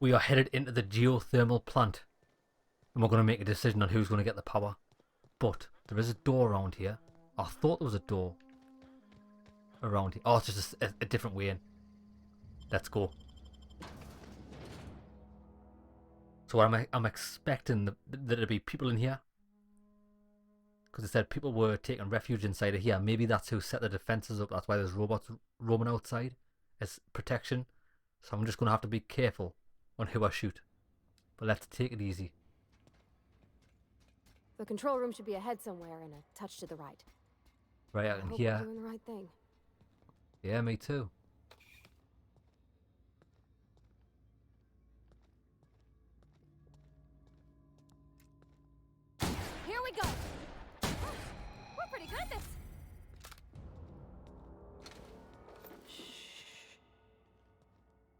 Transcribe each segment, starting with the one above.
We are headed into the geothermal plant. And we're going to make a decision on who's going to get the power. But there is a door around here. I thought there was a door around here. Oh, it's just a different way in. Let's go. So I'm expecting that there'll be people in here. Because it said people were taking refuge inside of here. Maybe that's who set the defences up. That's why there's robots roaming outside as protection. So I'm just going to have to be careful on who I shoot. But let's take it easy. The control room should be ahead somewhere and a touch to the right. Right, I can hear. We're doing the right thing. Yeah, me too. Here we go. We're pretty good at this.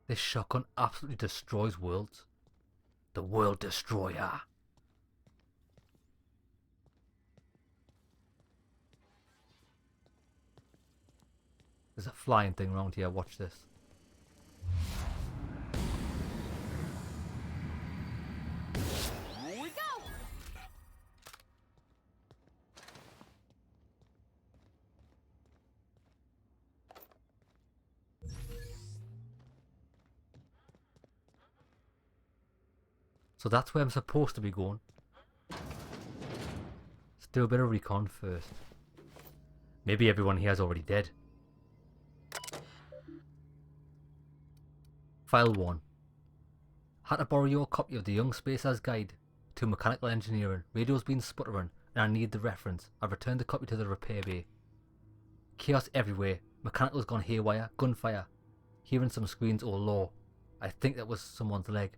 This shotgun absolutely destroys worlds. The World Destroyer. There's a flying thing around here. Watch this. Here we go. So that's where I'm supposed to be going. Let's do a bit of recon first. Maybe everyone here is already dead. File 1. Had to borrow your copy of the Young Spacer's Guide to Mechanical Engineering. Radio's been sputtering and I need the reference. I've returned the copy to the repair bay. Chaos everywhere. Mechanical's gone haywire. Gunfire. Hearing some screams or law. I think that was someone's leg.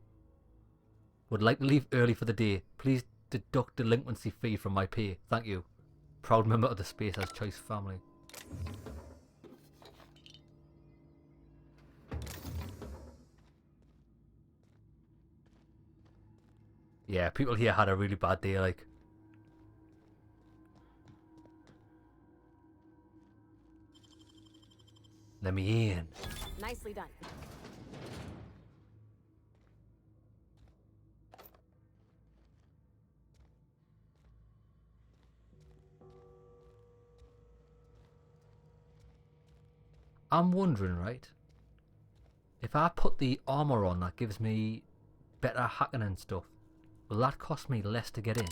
Would like to leave early for the day. Please deduct delinquency fee from my pay. Thank you. Proud member of the Spacer's Choice family. Yeah, people here had a really bad day, like. Let me in. Nicely done. I'm wondering, right? If I put the armor on that gives me better hacking and stuff, will that cost me less to get in?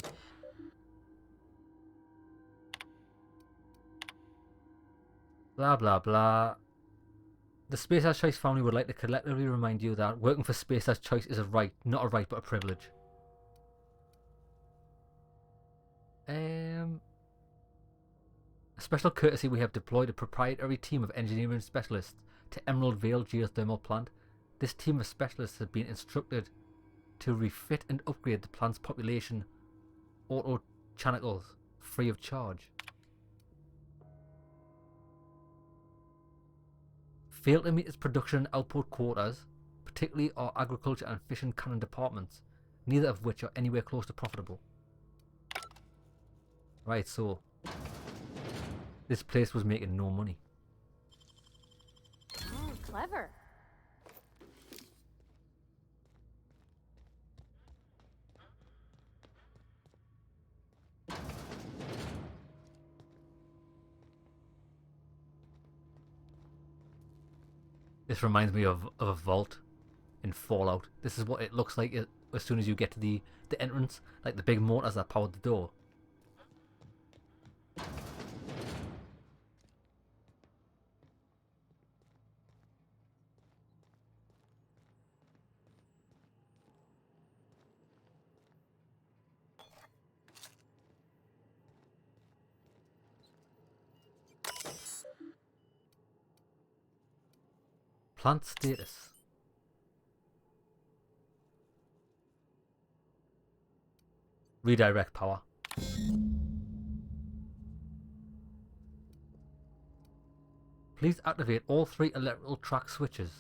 Blah blah blah. The Spacer's Choice family would like to collectively remind you that working for Spacer's Choice is a right, not a right but a privilege. A special courtesy, we have deployed a proprietary team of engineering specialists to Emerald Vale Geothermal Plant. This team of specialists has been instructed to refit and upgrade the plant's population auto channels free of charge. Fail to meet its production and output quotas, particularly our agriculture and fish and cannon departments, neither of which are anywhere close to profitable. Right, so this place was making no money. Oh, clever. This reminds me of a vault in Fallout. This is what it looks like as soon as you get to the entrance, like the big motors that powered the door. Plant status. Redirect power. Please activate all 3 electrical track switches.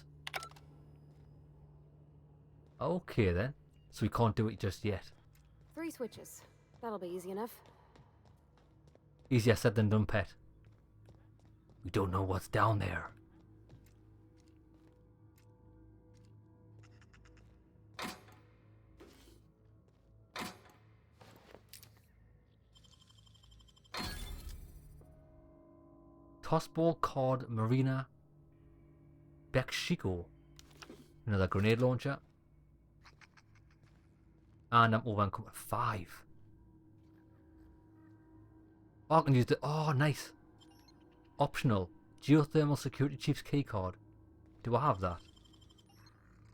Okay then. So we can't do it just yet. 3 switches. That'll be easy enough. Easier said than done, pet. We don't know what's down there. Tossball card Marina Bekshiko. Another grenade launcher. And I'm over 5. Oh, I can use the... Oh, nice. Optional. Geothermal Security Chief's keycard. Do I have that?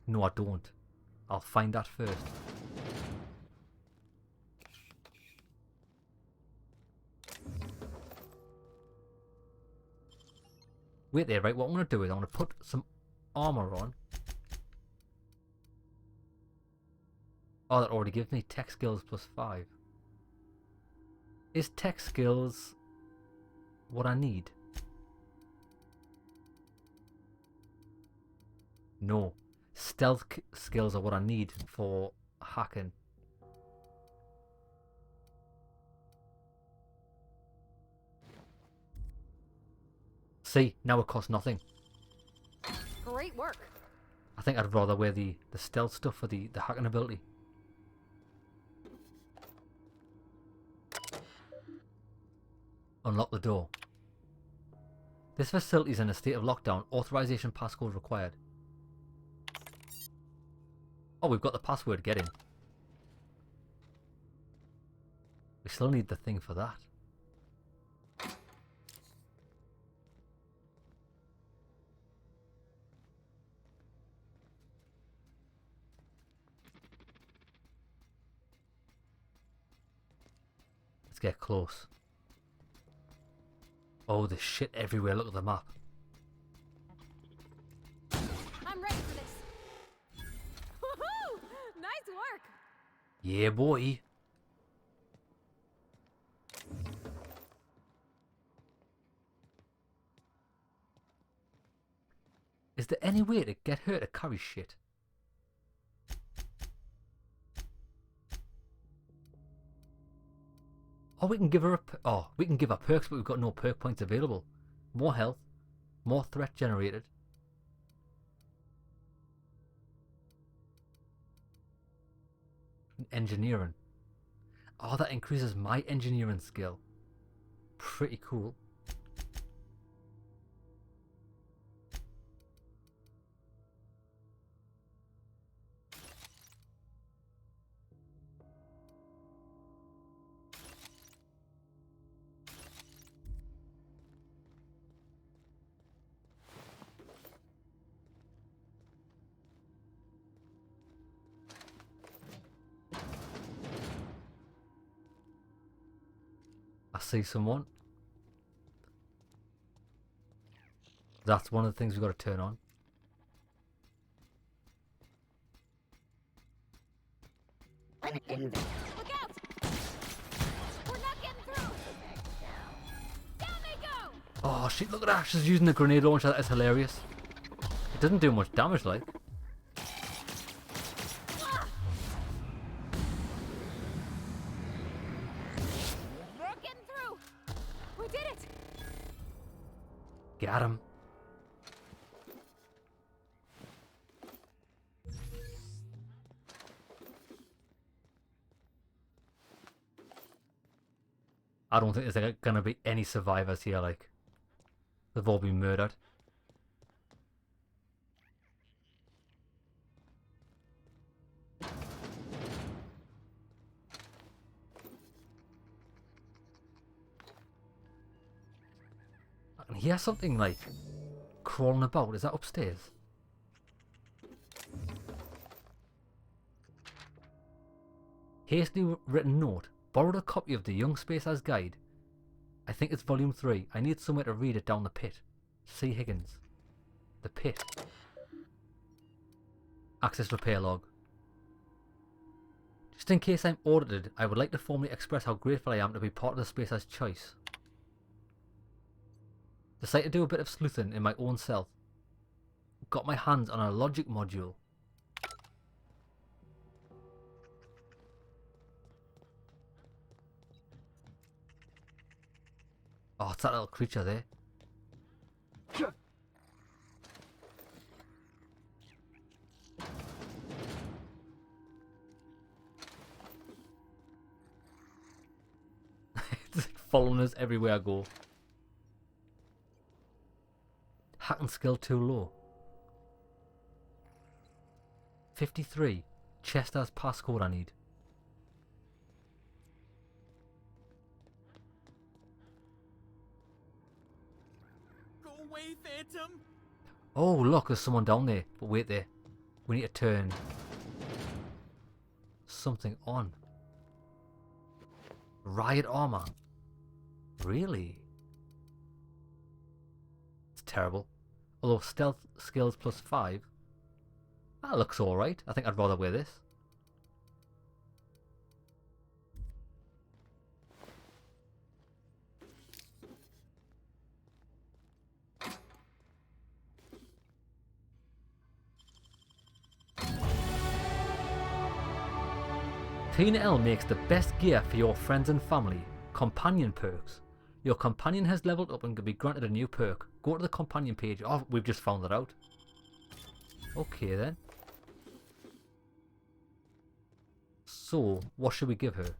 No, I don't. I'll find that first. Wait there, right? What I'm going to do is I'm going to put some armor on. Oh, that already gives me tech skills +5. Is tech skills what I need? No. Stealth skills are what I need for hacking. See, now it costs nothing. Great work. I think I'd rather wear the stealth stuff for the hacking ability. Unlock the door. This facility is in a state of lockdown. Authorization passcode required. Oh, we've got the password. Get in. We still need the thing for that. Let's get close. Oh, there's shit everywhere. Look at the map. I'm ready for this. Woohoo! Nice work. Yeah, boy. Is there any way to get her to carry shit? Oh, we can give her we can give her perks, but we've got no perk points available. More health, more threat generated. Engineering. Oh, that increases my engineering skill. Pretty cool. I see someone. That's one of the things we've got to turn on. Look out! We're not getting through. Down they go. Oh shit, look at that. She's using the grenade launcher. That is hilarious. It doesn't do much damage, like. We're getting through. We did it. Got him. I don't think there's gonna be any survivors here, like. They've all been murdered. I can hear something, like, crawling about. Is that upstairs? Hastily written note. Borrowed a copy of the Young Spacer's Guide. I think it's volume 3. I need somewhere to read it down the pit. C. Higgins. The pit. Access repair log. Just in case I'm audited, I would like to formally express how grateful I am to be part of the Spacer's choice. Decided to do a bit of sleuthing in my own self. Got my hands on a logic module. Oh, it's that little creature there. It's following us everywhere I go. and skill too low. 53. Chester's passcode I need. Go away, Phantom! Oh, look, there's someone down there. But wait there. We need to turn something on. Riot armor. Really? It's terrible. Although stealth skills +5. That looks alright. I think I'd rather wear this. Tina L makes the best gear for your friends and family. Companion perks. Your companion has leveled up and can be granted a new perk. Go to the companion page. Oh, we've just found that out. Okay then. So, what should we give her?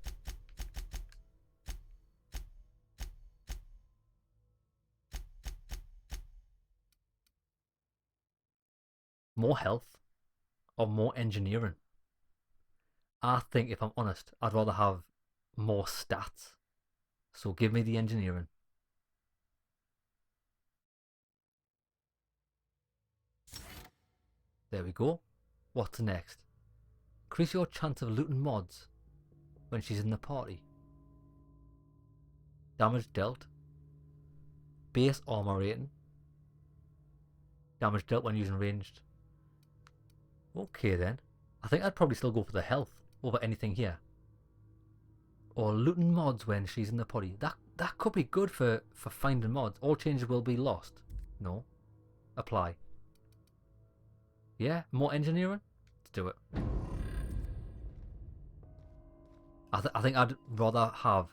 More health or more engineering? I think, if I'm honest, I'd rather have more stats. So give me the engineering. There we go. What's next? Increase your chance of looting mods when she's in the party. Damage dealt. Base armor rating. Damage dealt when using ranged. Okay then. I think I'd probably still go for the health over anything here. Or looting mods when she's in the party. That could be good for finding mods. All changes will be lost. No. Apply. Yeah, more engineering? Let's do it. I think I'd rather have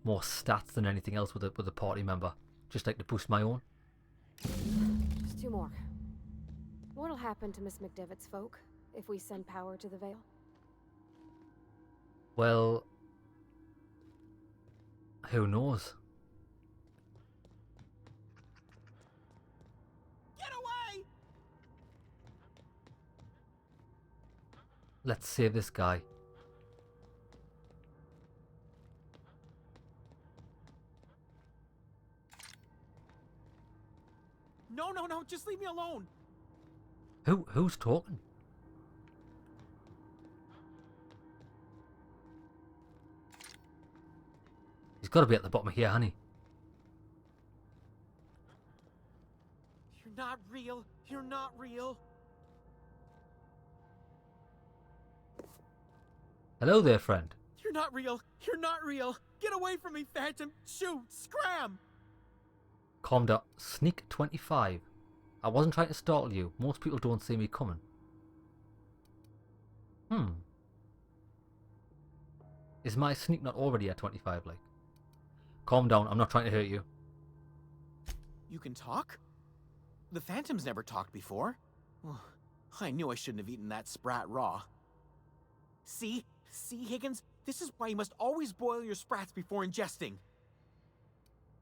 more stats than anything else with a party member. Just like to boost my own. Just 2 more. What'll happen to Miss McDevitt's folk if we send power to the Vale? Well, who knows? Get away! Let's save this guy. No, just leave me alone! Who's talking? He's got to be at the bottom of here, honey. You're not real. You're not real. Hello there, friend. You're not real. You're not real. Get away from me, Phantom. Shoot. Scram. Calm down. Sneak 25. I wasn't trying to startle you. Most people don't see me coming. Is my sneak not already at 25, like? Calm down. I'm not trying to hurt you. You can talk? The Phantom's never talked before. Oh, I knew I shouldn't have eaten that sprat raw. See, Higgins? This is why you must always boil your sprats before ingesting.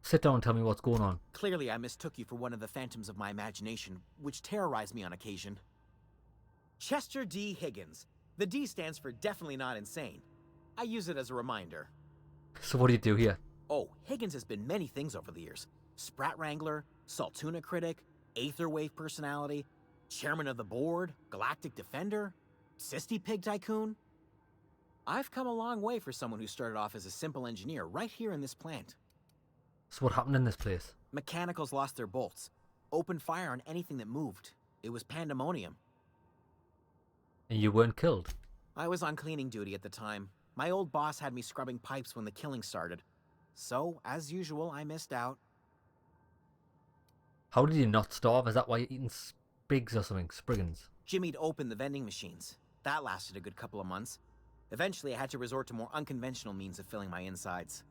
Sit down and tell me what's going on. Clearly, I mistook you for one of the phantoms of my imagination, which terrorized me on occasion. Chester D. Higgins. The D stands for definitely not insane. I use it as a reminder. So what do you do here? Oh, Higgins has been many things over the years. Sprat Wrangler, Saltuna Critic, Aetherwave Personality, Chairman of the Board, Galactic Defender, Sisty Pig Tycoon. I've come a long way for someone who started off as a simple engineer right here in this plant. So what happened in this place? Mechanicals lost their bolts. Opened fire on anything that moved. It was pandemonium. And you weren't killed? I was on cleaning duty at the time. My old boss had me scrubbing pipes when the killing started. So, as usual, I missed out. How did you not starve? Is that why you're eating spigs or something? Spriggans? Jimmy'd opened the vending machines. That lasted a good couple of months. Eventually, I had to resort to more unconventional means of filling my insides.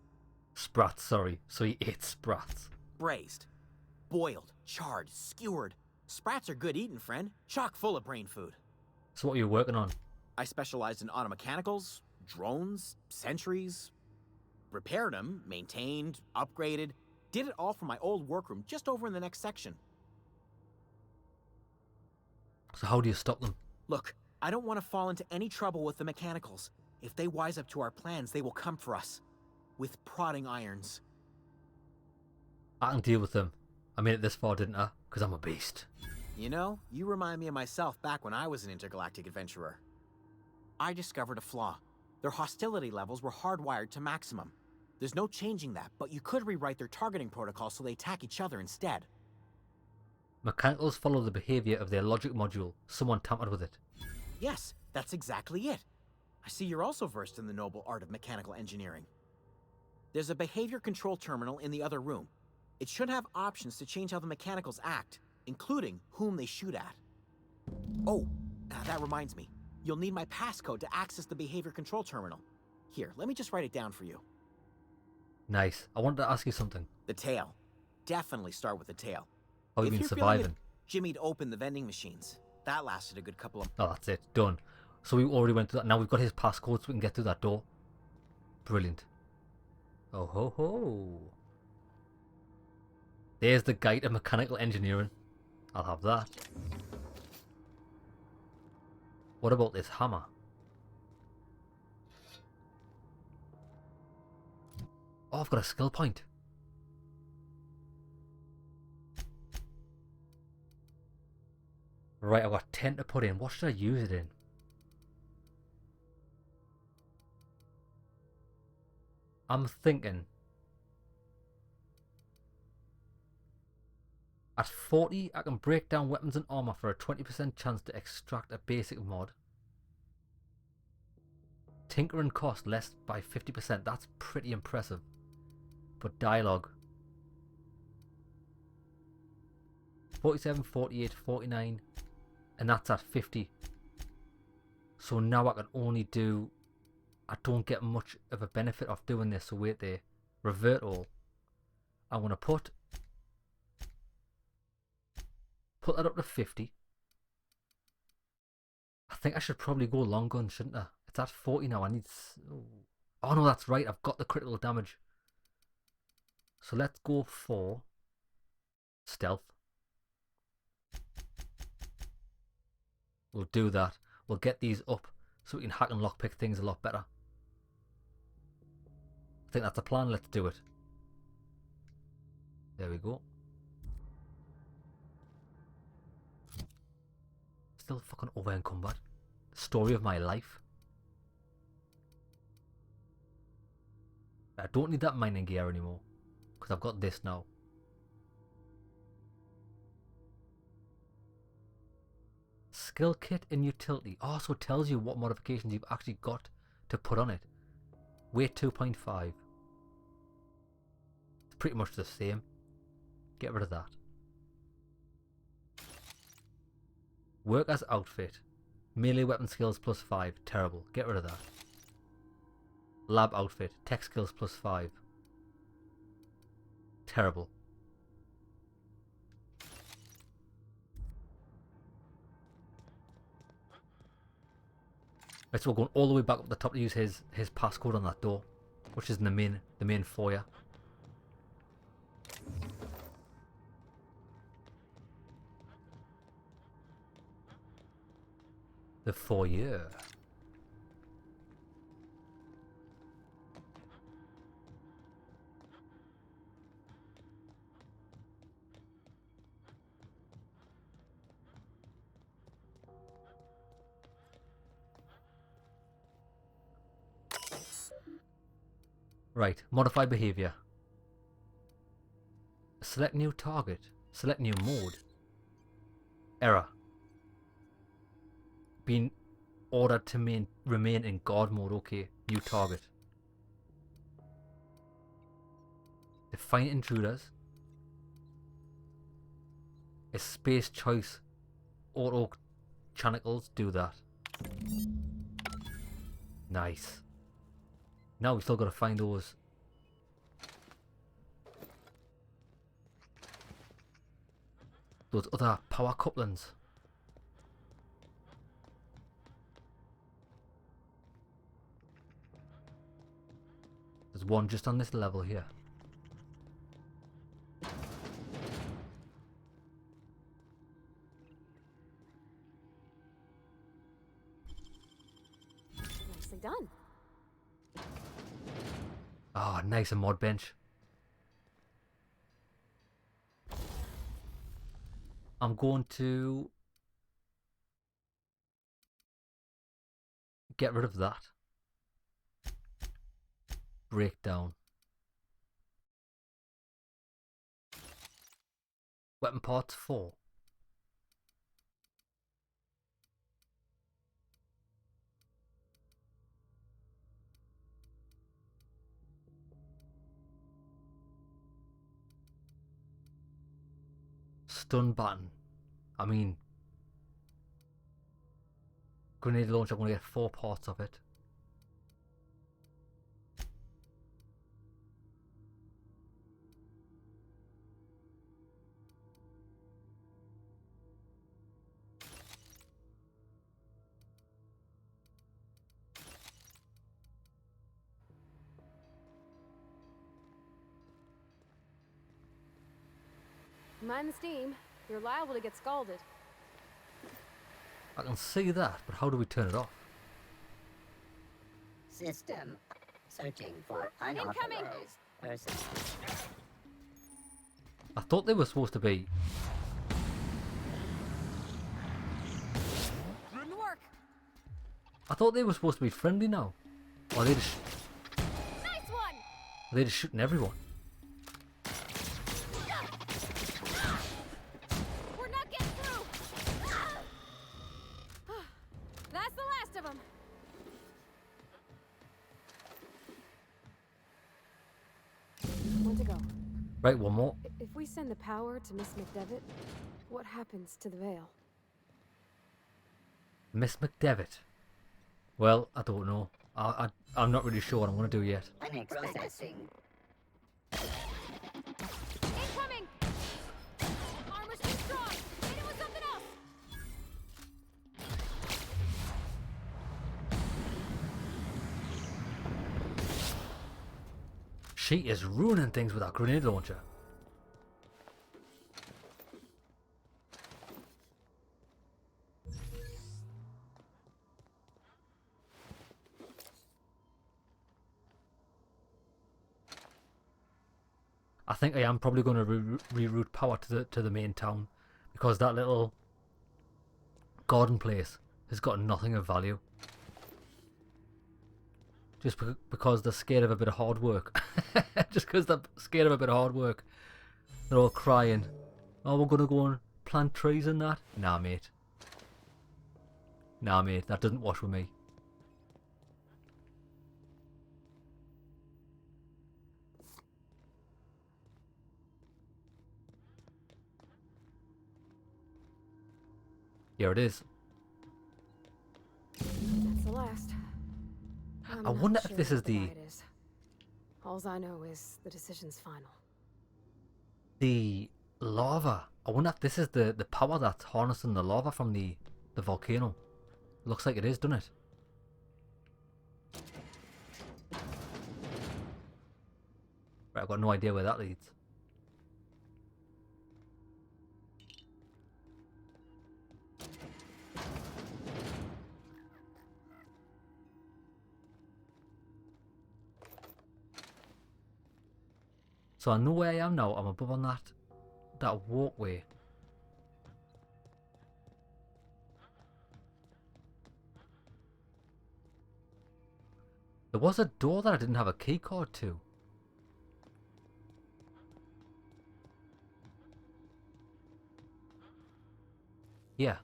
Sprats, sorry. So you ate sprats. Braised. Boiled. Charred. Skewered. Sprats are good eating, friend. Chock full of brain food. So what are you working on? I specialized in automechanicals, drones, sentries. Repaired them, maintained, upgraded. Did it all from my old workroom just over in the next section. So how do you stop them? Look, I don't want to fall into any trouble with the mechanicals. If they wise up to our plans, they will come for us. With prodding irons. I can deal with them. I made it this far, didn't I? Because I'm a beast. You know, you remind me of myself back when I was an intergalactic adventurer. I discovered a flaw. Their hostility levels were hardwired to maximum. There's no changing that, but you could rewrite their targeting protocol so they attack each other instead. Mechanicals follow the behavior of their logic module. Someone tampered with it. Yes, that's exactly it. I see you're also versed in the noble art of mechanical engineering. There's a behavior control terminal in the other room. It should have options to change how the mechanicals act, including whom they shoot at. Oh, that reminds me. You'll need my passcode to access the behavior control terminal. Here, let me just write it down for you. Nice. I wanted to ask you something. The tail. Definitely start with the tail. How have If you been you're feeling surviving? it, Jimmy'd open the vending machines. That lasted a good couple of... Oh, that's it. Done. So we already went through that. Now we've got his passcode so we can get through that door. Brilliant. Oh ho ho. There's the guide to mechanical engineering. I'll have that. What about this hammer? Oh, I've got a skill point. Right, I've got 10 to put in. What should I use it in? I'm thinking at 40 I can break down weapons and armor for a 20% chance to extract a basic mod. Tinkering cost less by 50%. That's pretty impressive. But dialogue 47, 48, 49, and that's at 50. So now I can only do... I don't get much of a benefit of doing this, so wait there. Revert all. I'm going to put that up to 50. I think I should probably go long gun, shouldn't I? It's at 40 now. I need... Oh no, that's right. I've got the critical damage. So let's go for stealth. We'll do that. We'll get these up so we can hack and lockpick things a lot better. I think that's the plan. Let's do it. There we go. Still fucking over encumbered. Story of my life. I don't need that mining gear anymore because I've got this now. Skill kit and utility also tells you what modifications you've actually got to put on it. Weight 2.5. It's pretty much the same. Get rid of that. Work as outfit. Melee weapon skills plus 5. Terrible. Get rid of that. Lab outfit. Tech skills plus 5. Terrible. Right, so we're going all the way back up the top to use his passcode on that door, which is in the main foyer. The foyer. Right, modify behavior. Select new target. Select new mode. Error. Being ordered to remain in guard mode. Okay, new target. Define intruders. A space choice. Auto channels do that. Nice. Now we still got to find those other power couplings. There's one just on this level here. nicely done. Oh, nice, a mod bench. I'm going to get rid of that. Breakdown. Weapon parts 4. Stun button. I mean, grenade launcher, I'm going to get 4 parts of it. Mind the steam. You're liable to get scalded. I can see that, but how do we turn it off? System. Searching for Incoming! unauthorized person. I thought they were supposed to be. Didn't work. I thought they were supposed to be friendly now. Or are they just, Nice one. are they just shooting everyone? We're not getting through. That's the last of them. One to go. Right, one more. If we send the power to Miss McDevitt, what happens to the veil? Miss McDevitt. Well, I don't know. I'm not really sure what I'm going to do yet. Processing. Incoming! Armor's too strong. Hit it with something else. She is ruining things with that grenade launcher. I think I am probably going to reroute power to the main town, because that little garden place has got nothing of value. Just because they're scared of a bit of hard work. Just because they're scared of a bit of hard work. They're all crying. Oh, we're going to go and plant trees and that? Nah, mate. Nah, mate. That doesn't wash with me. Here it is. That's the last. I wonder if this is the Alls I know is the decision's final. lava. I wonder if this is the power that's harnessing the lava from the volcano. Looks like it is, doesn't it? Right, I've got no idea where that leads. So I know where I am now. I'm above on that walkway. There was a door that I didn't have a key card to. Yeah.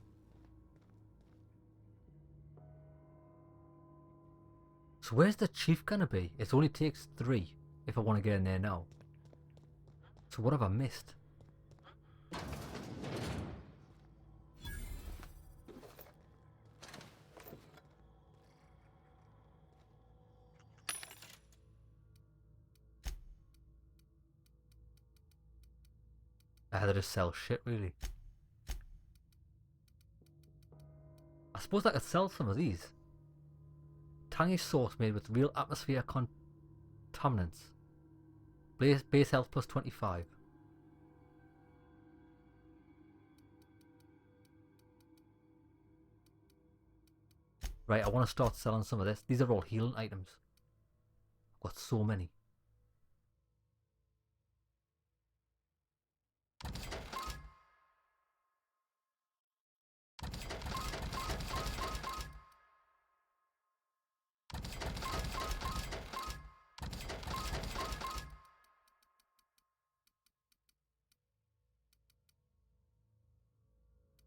So where's the chief gonna be? It only takes 3 if I want to get in there now. So what have I missed? I had to just sell shit, really. I suppose I could sell some of these. Tangy sauce made with real atmosphere contaminants. Base health plus 25. Right, I want to start selling some of this. These are all healing items. I've got so many.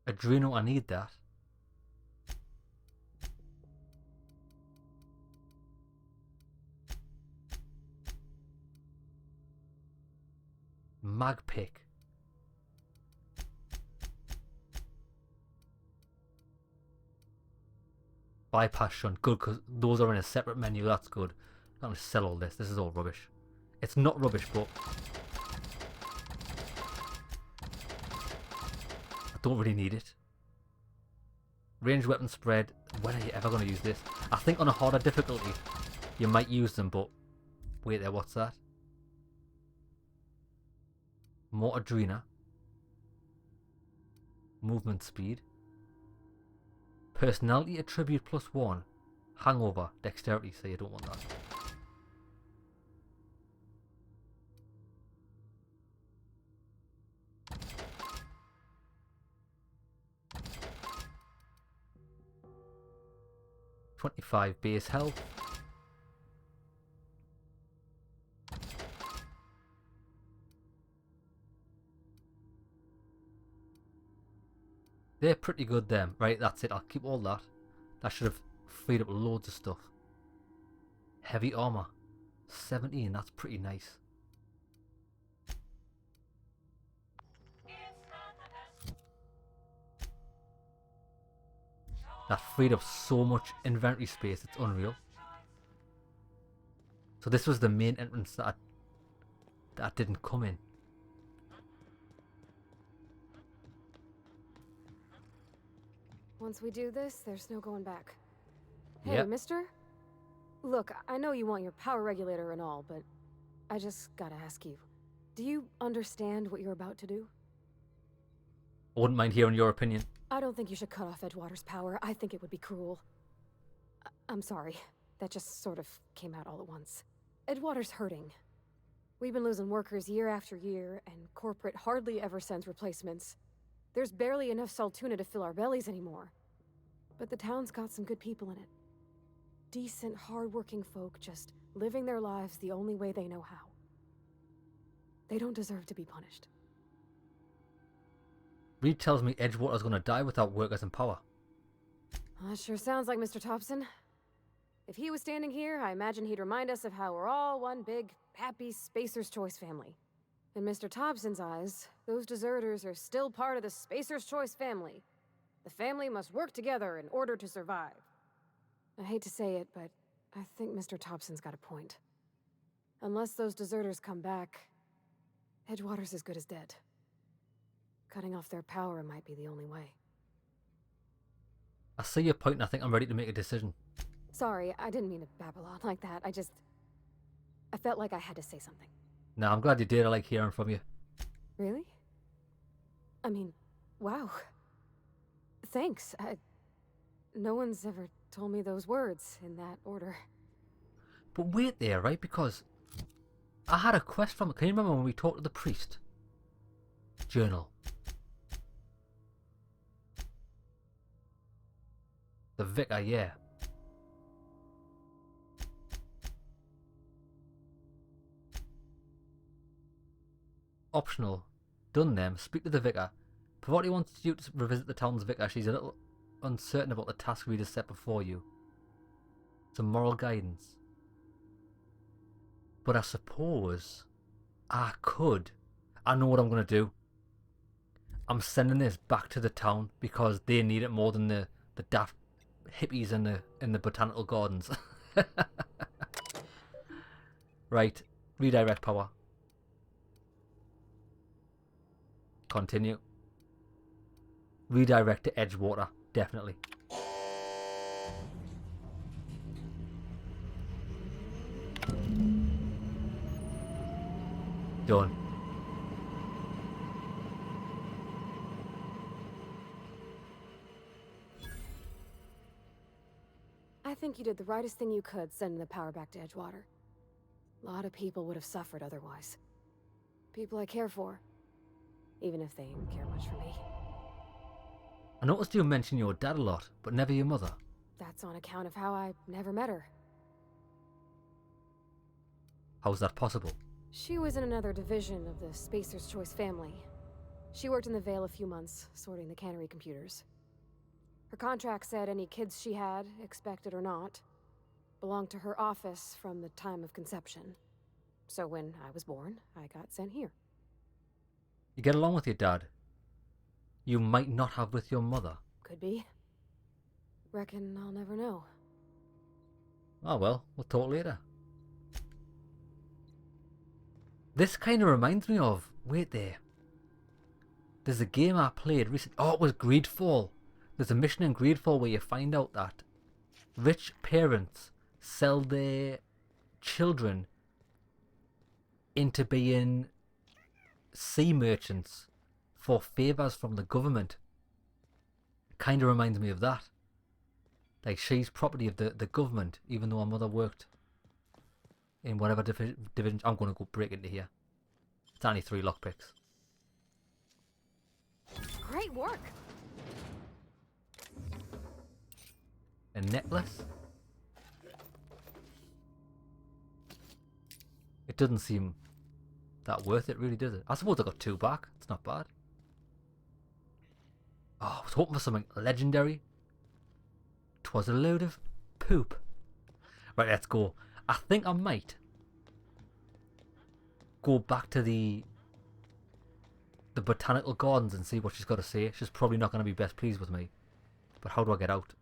Adreno, I need that. Mag pick. Bypass shunt. Good, because those are in a separate menu. That's good. I'm going to sell all this. This is all rubbish. It's not rubbish, but I don't really need it. Range weapon spread. When are you ever going to use this? I think on a harder difficulty you might use them, but wait there, what's that? More Adrena. Movement speed. Personality attribute +1. Hangover. Dexterity, so you don't want that. .25 base health. They're pretty good them. Right, that's it. I'll keep all that. That should have freed up loads of stuff. Heavy armor. 17, that's pretty nice. That freed up so much inventory space, it's unreal. So this was the main entrance that I didn't come in. Once we do this, there's no going back. Hey, Yep. mister? Look, I know you want your power regulator and all, but I just gotta ask you. Do you understand what you're about to do? I wouldn't mind hearing your opinion. I don't think you should cut off Edgewater's power. I think it would be cruel. I'm sorry. That just sort of came out all at once. Edgewater's hurting. We've been losing workers year after year, and corporate hardly ever sends replacements. There's barely enough Saltuna to fill our bellies anymore. But the town's got some good people in it. Decent, hard-working folk just living their lives the only way they know how. They don't deserve to be punished. Reed tells me Edgewater's gonna die without workers in power. That sure sounds like Mr. Thompson. If he was standing here, I imagine he'd remind us of how we're all one big, happy Spacer's Choice family. In Mr. Thompson's eyes, those deserters are still part of the Spacer's Choice family. The family must work together in order to survive. I hate to say it, but I think Mr. Thompson's got a point. Unless those deserters come back, Edgewater's as good as dead. Cutting off their power might be the only way. I see your point and I think I'm ready to make a decision. Sorry, I didn't mean to babble on like that. I felt like I had to say something. Nah, I'm glad you did. I like hearing from you. Really? I mean, wow. Thanks. No one's ever told me those words in that order. But wait there, right? Because I had a quest from it. Can you remember when we talked to the priest? Journal. The vicar, yeah. Optional. Done them. Speak to the vicar. Parvati wants you to revisit the town's vicar. She's a little uncertain about the task reader set before you. Some moral guidance. But I suppose I could. I know what I'm going to do. I'm sending this back to the town because they need it more than the daft hippies in the botanical gardens. Right. Redirect power. Continue. Redirect to Edgewater. Definitely. Done. I think you did the rightest thing you could sending the power back to Edgewater. A lot of people would have suffered otherwise. People I care for. Even if they didn't care much for me. I noticed you mention your dad a lot, but never your mother. That's on account of how I never met her. How's that possible? She was in another division of the Spacer's Choice family. She worked in the Vale a few months, sorting the cannery computers. Her contract said any kids she had, expected or not, belonged to her office from the time of conception. So when I was born, I got sent here. You get along with your dad. You might not have with your mother. Could be. Reckon I'll never know. Oh well, we'll talk later. This kind of reminds me of... Wait there. There's a game I played recently. Oh, it was Greedfall. There's a mission in Greedfall where you find out that rich parents sell their children into being sea merchants for favours from the government. Kind of reminds me of that. Like, she's property of the government, even though her mother worked in whatever division. I'm going to go break into here. It's only 3 lockpicks. Great work! A necklace? It doesn't seem that worth it, really, does it? I suppose I got 2 back. It's not bad. Oh, I was hoping for something legendary. 'Twas a load of poop. Right, let's go. I think I might go back to the botanical gardens and see what she's got to say. She's probably not going to be best pleased with me. But how do I get out?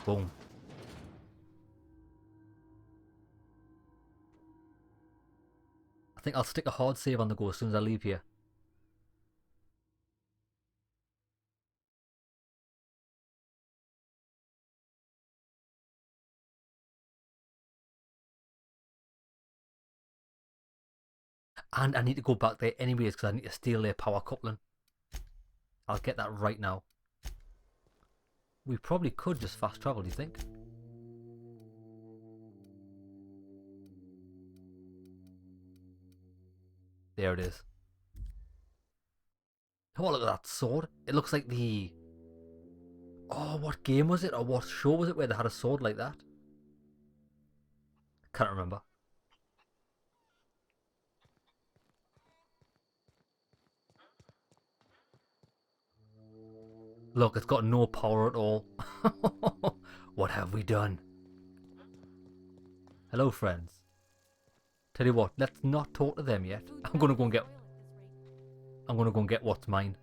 Boom. I think I'll stick a hard save on the go as soon as I leave here. And I need to go back there anyways because I need to steal their power coupling. I'll get that right now. We probably could just fast travel, do you think? There it is. Oh, look at that sword. It looks like the... Oh, what game was it? Or what show was it where they had a sword like that? Can't remember. Look, it's got no power at all. What have we done? Hello, friends. Tell you what, let's not talk to them yet. I'm gonna go and get what's mine.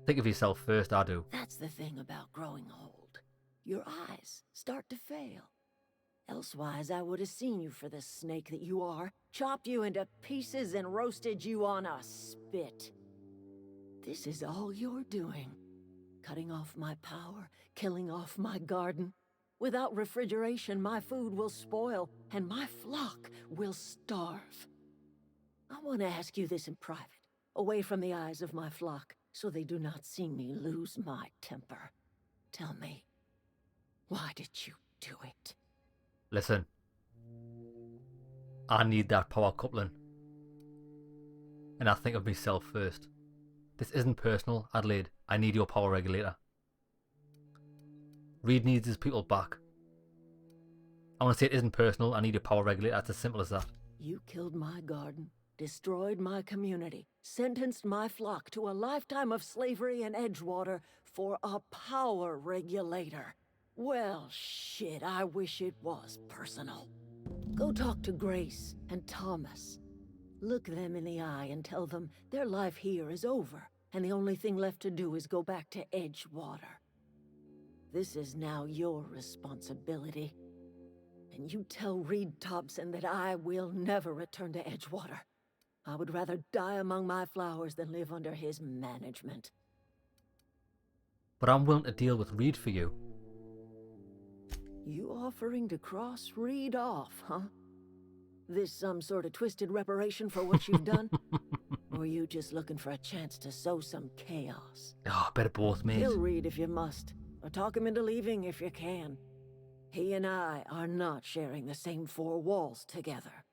Think of yourself first, I do. That's the thing about growing old. Your eyes start to fail. Elsewise, I would have seen you for the snake that you are, chopped you into pieces and roasted you on a spit. This is all you're doing. Cutting off my power, killing off my garden. Without refrigeration, my food will spoil, and my flock will starve. I want to ask you this in private, away from the eyes of my flock, so they do not see me lose my temper. Tell me, why did you do it? Listen. I need that power coupling. And I think of myself first. This isn't personal, Adelaide. I need your power regulator. Reed needs his people back. I want to say it isn't personal. I need a power regulator. It's as simple as that. You killed my garden, destroyed my community, sentenced my flock to a lifetime of slavery in Edgewater for a power regulator. Well, shit, I wish it was personal. Go talk to Grace and Thomas. Look them in the eye and tell them their life here is over, and the only thing left to do is go back to Edgewater. This is now your responsibility. And you tell Reed Thompson that I will never return to Edgewater. I would rather die among my flowers than live under his management. But I'm willing to deal with Reed for you. You offering to cross Reed off, huh? This some sort of twisted reparation for what you've done? Or you just looking for a chance to sow some chaos? Oh, better both, mate. Kill Reed if you must, or talk him into leaving if you can. He and I are not sharing the same four walls together.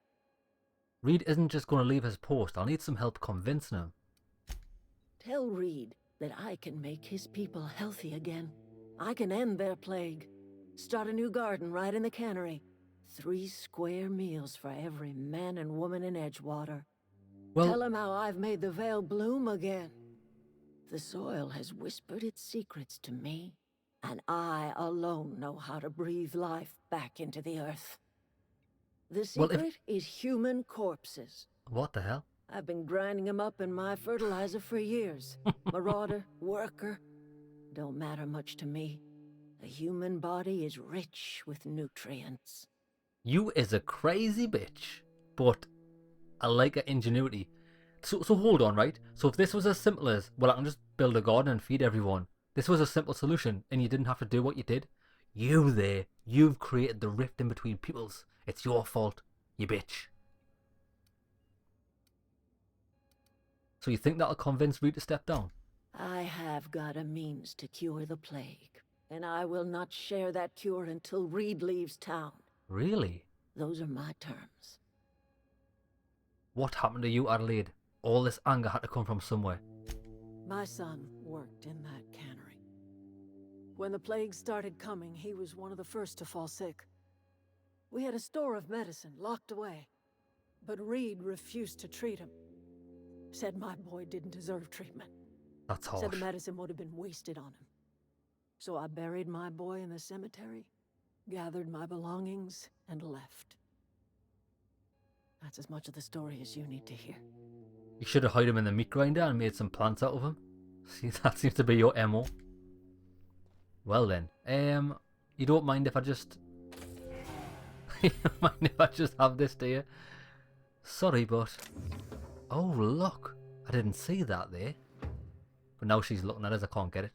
Reed isn't just going to leave his post. I'll need some help convincing him. Tell Reed that I can make his people healthy again. I can end their plague. Start a new garden right in the cannery. 3 square meals for every man and woman in Edgewater. Well, Tell him how I've made the Vale bloom again. The soil has whispered its secrets to me, and I alone know how to breathe life back into the earth. The Well, secret is human corpses. what the hell? I've been grinding them up in my fertilizer for years. Marauder, worker, don't matter much to me. The human body is rich with nutrients. You is a crazy bitch, but I like her ingenuity. So hold on, right? So if this was as simple as, well, I can just build a garden and feed everyone. This was a simple solution, and you didn't have to do what you did. You've created the rift in between peoples. It's your fault, you bitch. So you think that'll convince Reed to step down? I have got a means to cure the plague, and I will not share that cure until Reed leaves town. Really? Those are my terms. What happened to you, Adelaide? All this anger had to come from somewhere. My son worked in that cannery. When the plague started coming, he was one of the first to fall sick. We had a store of medicine locked away, but Reed refused to treat him. Said my boy didn't deserve treatment. That's harsh. Said the medicine would have been wasted on him. So I buried my boy in the cemetery, gathered my belongings, and left. That's as much of the story as you need to hear. You should have hired him in the meat grinder and made some plants out of him. See, that seems to be your MO. Well then, you don't mind if I just... you don't mind if I just have this, do you? Sorry, but... Oh, look. I didn't see that there. But now she's looking at us, I can't get it.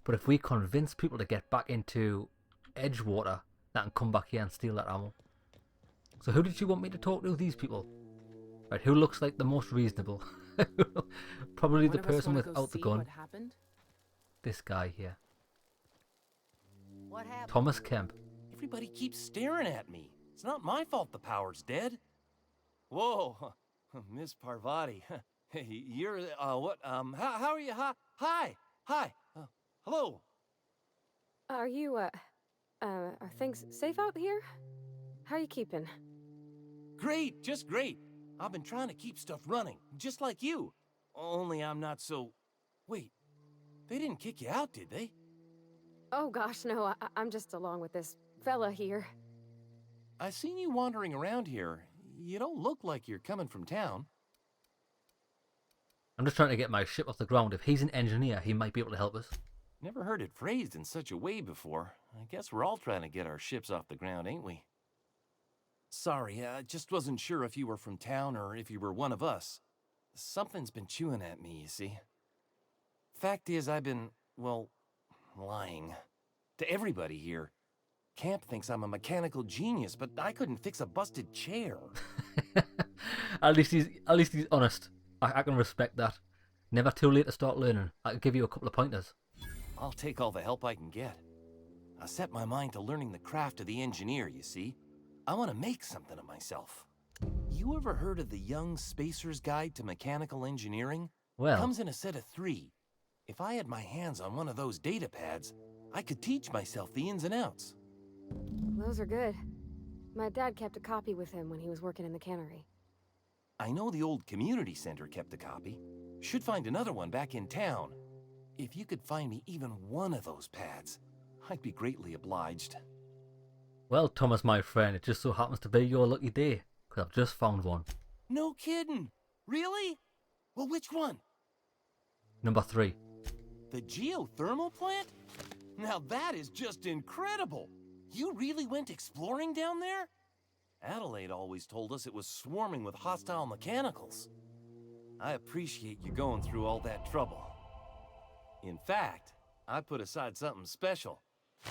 But if we convince people to get back into Edgewater, that can come back here and steal that ammo. So who did you want me to talk to, these people? Right, who looks like the most reasonable? Probably the person without the gun. What happened? This guy here. What happened? Thomas Kemp. Everybody keeps staring at me. It's not my fault the power's dead. Whoa, Miss Parvati. Hey, you're, what, how are you? Hi, hello. Are you, are things safe out here? How are you keeping? Great, just great. I've been trying to keep stuff running, just like you. Only I'm not so... Wait, they didn't kick you out, did they? Oh gosh, no, I'm just along with this fella here. I seen you wandering around here. You don't look like you're coming from town. I'm just trying to get my ship off the ground. If he's an engineer, he might be able to help us. Never heard it phrased in such a way before. I guess we're all trying to get our ships off the ground, ain't we? Sorry, I just wasn't sure if you were from town or if you were one of us. Something's been chewing at me, you see. Fact is, I've been, well, lying. To everybody here. Camp thinks I'm a mechanical genius, but I couldn't fix a busted chair. At least he's honest. I can respect that. Never too late to start learning. I can give you a couple of pointers. I'll take all the help I can get. I set my mind to learning the craft of the engineer, you see. I want to make something of myself. You ever heard of the Young Spacer's Guide to Mechanical Engineering? Well, Comes in a set of 3. If I had my hands on one of those data pads, I could teach myself the ins and outs. Those are good. My dad kept a copy with him when he was working in the cannery. I know the old community center kept a copy. Should find another one back in town. If you could find me even one of those pads, I'd be greatly obliged. well, Thomas, my friend, it just so happens to be your lucky day, because I've just found one. No kidding! Really? Well, which one? Number 3. The geothermal plant? Now that is just incredible! You really went exploring down there? Adelaide always told us it was swarming with hostile mechanicals. I appreciate you going through all that trouble. In fact, I put aside something special.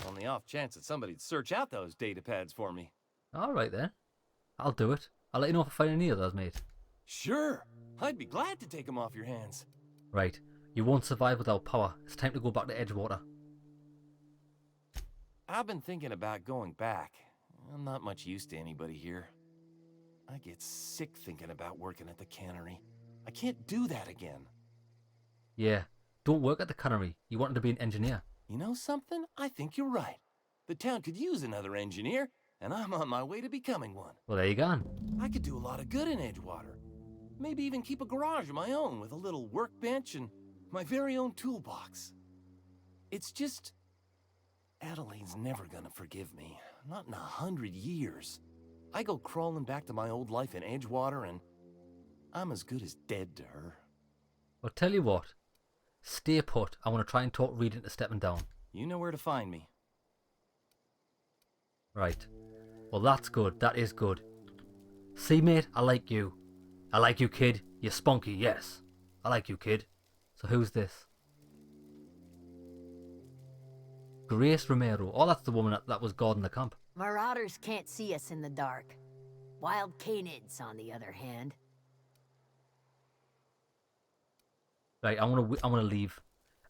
On the off chance that somebody'd search out those data pads for me. Alright then. I'll do it. I'll let you know if I find any of those, mate. Sure. I'd be glad to take them off your hands. Right. You won't survive without power. It's time to go back to Edgewater. I've been thinking about going back. I'm not much use to anybody here. I get sick thinking about working at the cannery. I can't do that again. Yeah. Don't work at the cannery. You wanted to be an engineer. You know something? I think you're right. The town could use another engineer, and I'm on my way to becoming one. Well, there you go. I could do a lot of good in Edgewater. Maybe even keep a garage of my own with a little workbench and my very own toolbox. It's just... Adelaide's never gonna forgive me. Not in 100 years. I go crawling back to my old life in Edgewater and I'm as good as dead to her. I'll tell you what. Stay put. I want to try and talk Reed into stepping down. You know where to find me. Right. Well, that's good. That is good. See, mate, I like you. I like you, kid. You're spunky, yes. I like you, kid. So who's this? Grace Romero. Oh, that's the woman that was guarding the camp. Marauders can't see us in the dark. Wild canids, on the other hand. Right, I want to leave.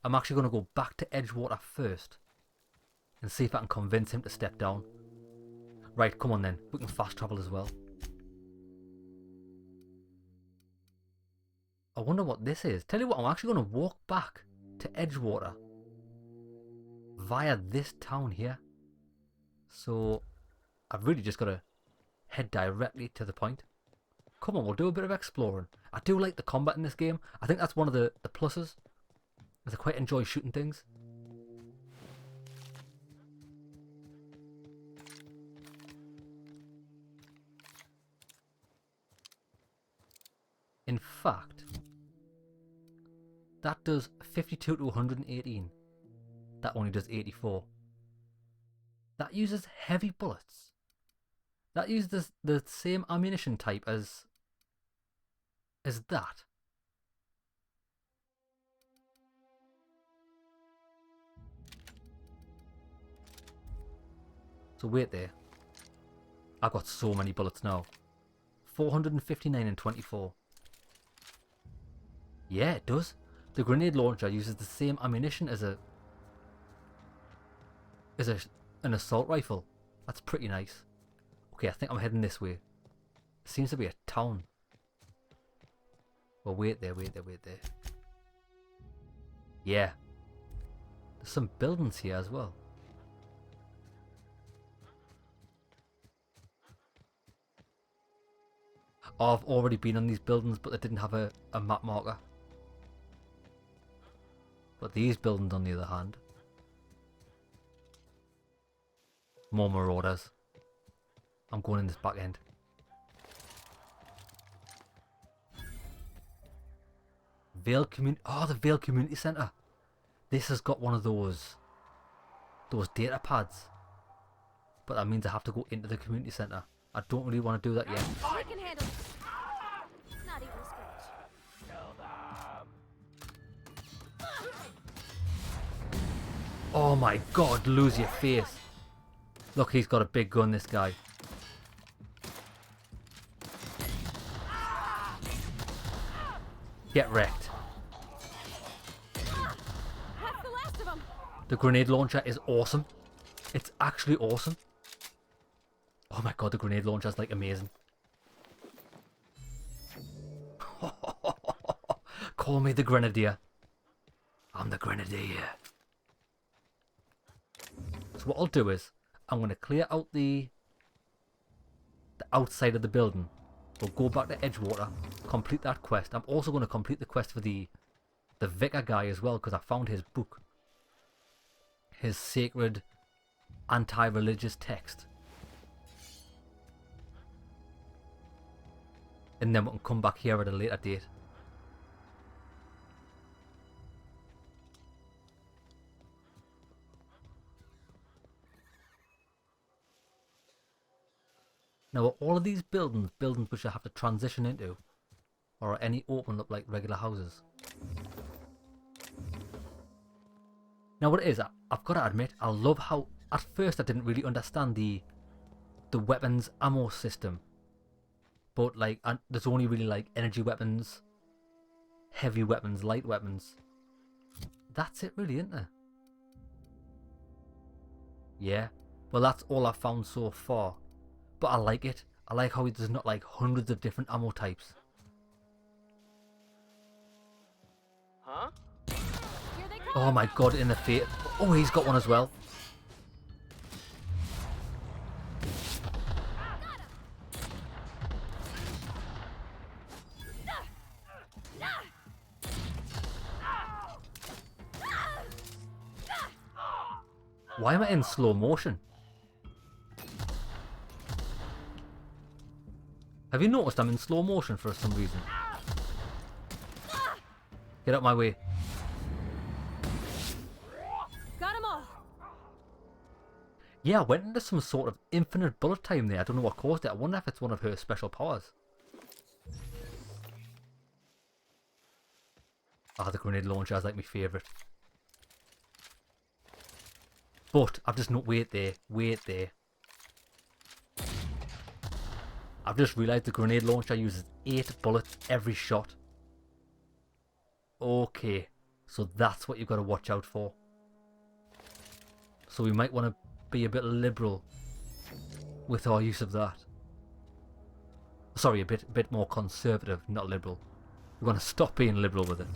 I'm actually going to go back to Edgewater first and see if I can convince him to step down. Right, come on then. We can fast travel as well. I wonder what this is. Tell you what, I'm actually going to walk back to Edgewater via this town here. So I've really just got to head directly to the point. Come on, we'll do a bit of exploring. I do like the combat in this game. I think that's one of the pluses. I quite enjoy shooting things. In fact, that does 52 to 118. That only does 84. That uses heavy bullets. That uses the same ammunition type as that. So wait there. I've got so many bullets now. 459 and 24. Yeah, it does. The grenade launcher uses the same ammunition as an assault rifle. That's pretty nice. Okay, I think I'm heading this way. Seems to be a town. Well, wait there. Yeah. There's some buildings here as well. Oh, I've already been on these buildings, but they didn't have a map marker. But these buildings, on the other hand, more marauders. I'm going in this back end. Vale Community. Oh, the Vale Community Centre. This has got one of those data pads. But that means I have to go into the community centre. I don't really want to do that yet. We can handle this. Not even a scratch. Oh my god, lose your face. Look, he's got a big gun, this guy. Get wrecked. That's the last of them. The grenade launcher is awesome. It's actually awesome. Oh my god, the grenade launcher is like amazing. Call me the Grenadier. I'm the Grenadier. So what I'll do is, I'm going to clear out the outside of the building. We'll go back to Edgewater, complete that quest. I'm also going to complete the quest for the Vicar guy as well, because I found his book. His sacred anti-religious text. And then we can come back here at a later date. Now, are all of these buildings which I have to transition into? Or are any open up like regular houses? Now what it is, I've got to admit, I love how, at first I didn't really understand the weapons ammo system. But like, there's only really like energy weapons, heavy weapons, light weapons. That's it really, isn't there? Yeah, well that's all I've found so far. But I like it. I like how there's not like hundreds of different ammo types. Huh? Oh my god, in the face. Oh, he's got one as well. Why am I in slow motion? Have you noticed I'm in slow motion for some reason? Get out my way. Got 'em all. Yeah, I went into some sort of infinite bullet time there. I don't know what caused it. I wonder if it's one of her special powers. Ah, the grenade launcher is like my favourite. But I've just not wait there. I've just realised the grenade launcher uses 8 bullets every shot. Okay, so that's what you've got to watch out for. So we might want to be a bit liberal with our use of that. Sorry, a bit more conservative, not liberal. We're going to stop being liberal with it.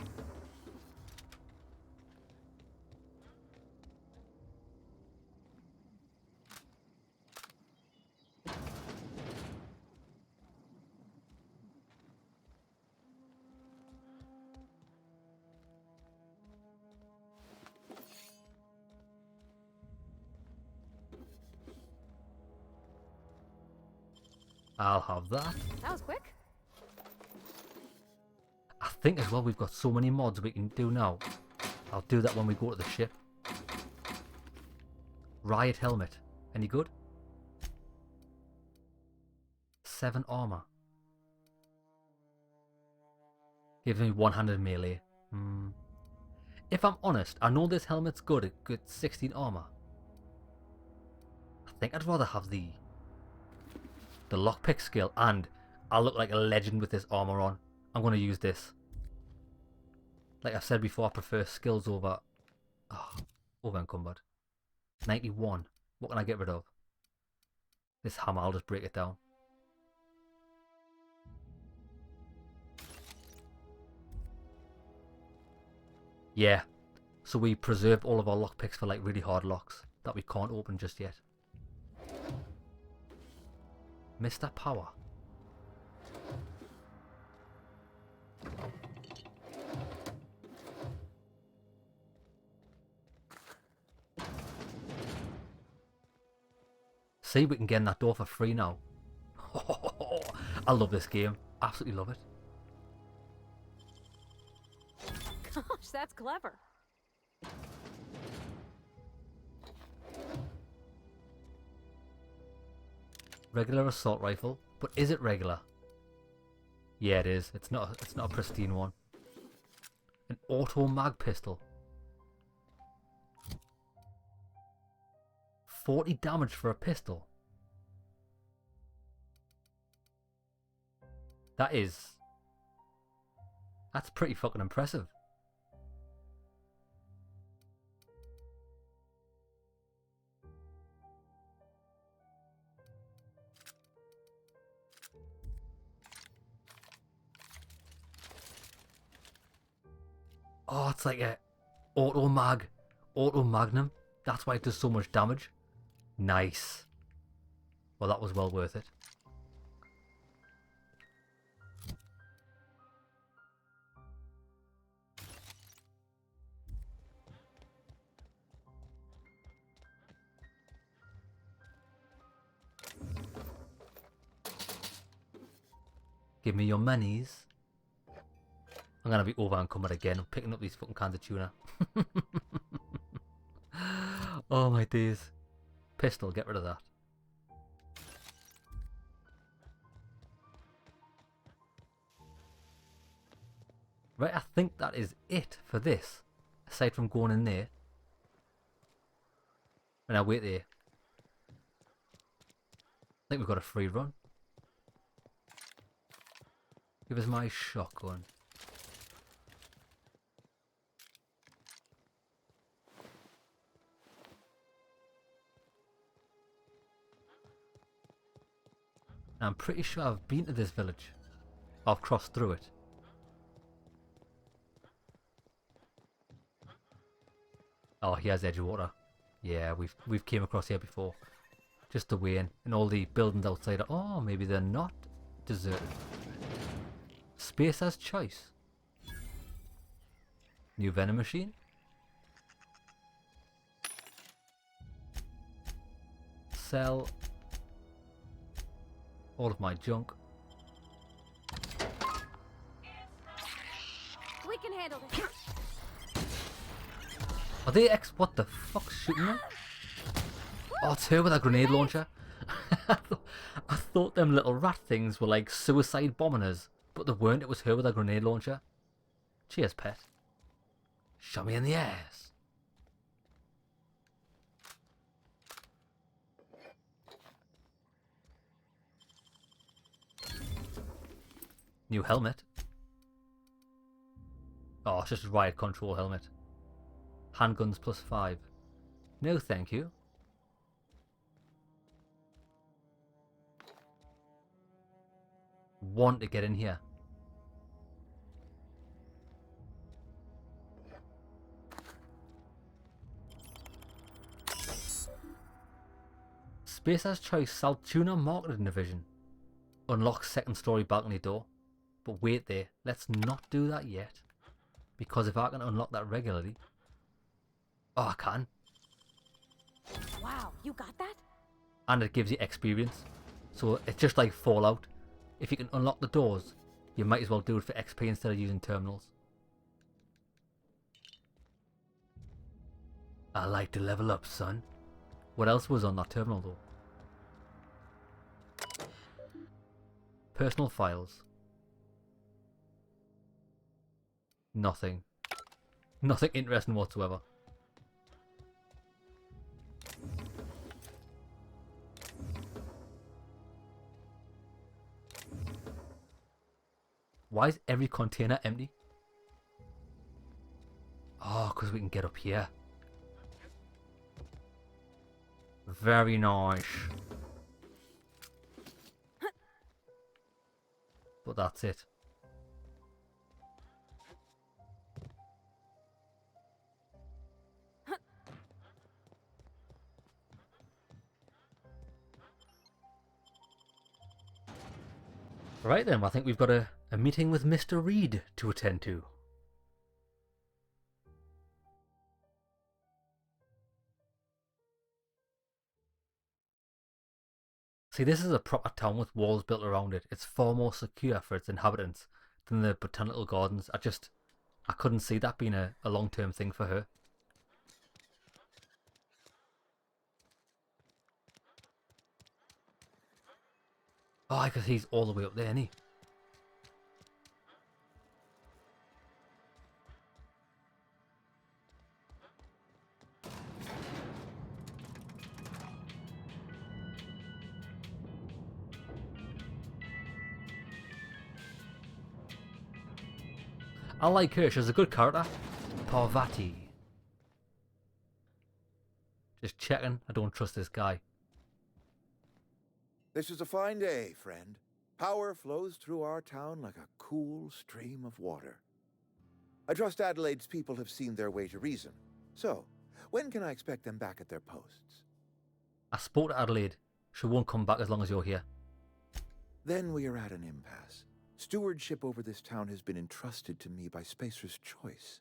I'll have that. That was quick. I think as well we've got so many mods we can do now. I'll do that when we go to the ship. Riot helmet. Any good? 7 armor. Gives me 100 melee. If I'm honest, I know this helmet's good at good 16 armor. I think I'd rather have the lockpick skill, and I'll look like a legend with this armor on. I'm going to use this. Like I've said before, I prefer skills over encumbered. 91. What can I get rid of? This hammer, I'll just break it down. Yeah, so we preserve all of our lockpicks for like really hard locks that we can't open just yet. Mr. Power. See, we can get in that door for free now. I love this game. Absolutely love it. Gosh, that's clever. Regular assault rifle, but is it regular? Yeah, it is. It's not a pristine one. An auto mag pistol. 40 damage for a pistol. That's pretty fucking impressive. Oh, it's like a auto magnum. That's why it does so much damage. Nice. Well, that was well worth it. Give me your monies. I'm gonna be over encumbered again. I'm picking up these fucking cans of tuna. Oh my days. Pistol, get rid of that. Right, I think that is it for this. Aside from going in there. And I wait there. I think we've got a free run. Give us my shotgun. I'm pretty sure I've been to this village. I've crossed through it. Oh, here's Edgewater. Yeah, we've came across here before. Just the way in, and all the buildings outside are, oh, maybe they're not deserted. Space as choice. New venom machine. Sell all of my junk. We can handle this. Are they what the fuck's shooting them? Oh, it's her with a grenade launcher. I thought them little rat things were like suicide bombers, but they weren't. It was her with a grenade launcher. Cheers, pet. Shot me in the ass. New helmet. Oh, it's just a riot control helmet. Handguns +5. No, thank you. Want to get in here. Space as choice Saltuna Marketing Division. Unlock second story balcony door. But wait there, let's not do that yet. Because if I can unlock that regularly... Oh, I can. Wow, you got that? And it gives you experience. So it's just like Fallout. If you can unlock the doors, you might as well do it for XP instead of using terminals. I like to level up, son. What else was on that terminal though? Personal files. Nothing. Nothing interesting whatsoever. Why is every container empty? Oh, because we can get up here. Very nice. But that's it. Right then, I think we've got a meeting with Mr. Reed to attend to. See, this is a proper town with walls built around it. It's far more secure for its inhabitants than the botanical gardens. I couldn't see that being a long-term thing for her. Oh, I guess he's all the way up there, isn't he? I like her, she's a good character. Parvati. Just checking, I don't trust this guy. This is a fine day, friend. Power flows through our town like a cool stream of water. I trust Adelaide's people have seen their way to reason. So, when can I expect them back at their posts? I spoke to Adelaide. She won't come back as long as you're here. Then we are at an impasse. Stewardship over this town has been entrusted to me by Spacer's Choice.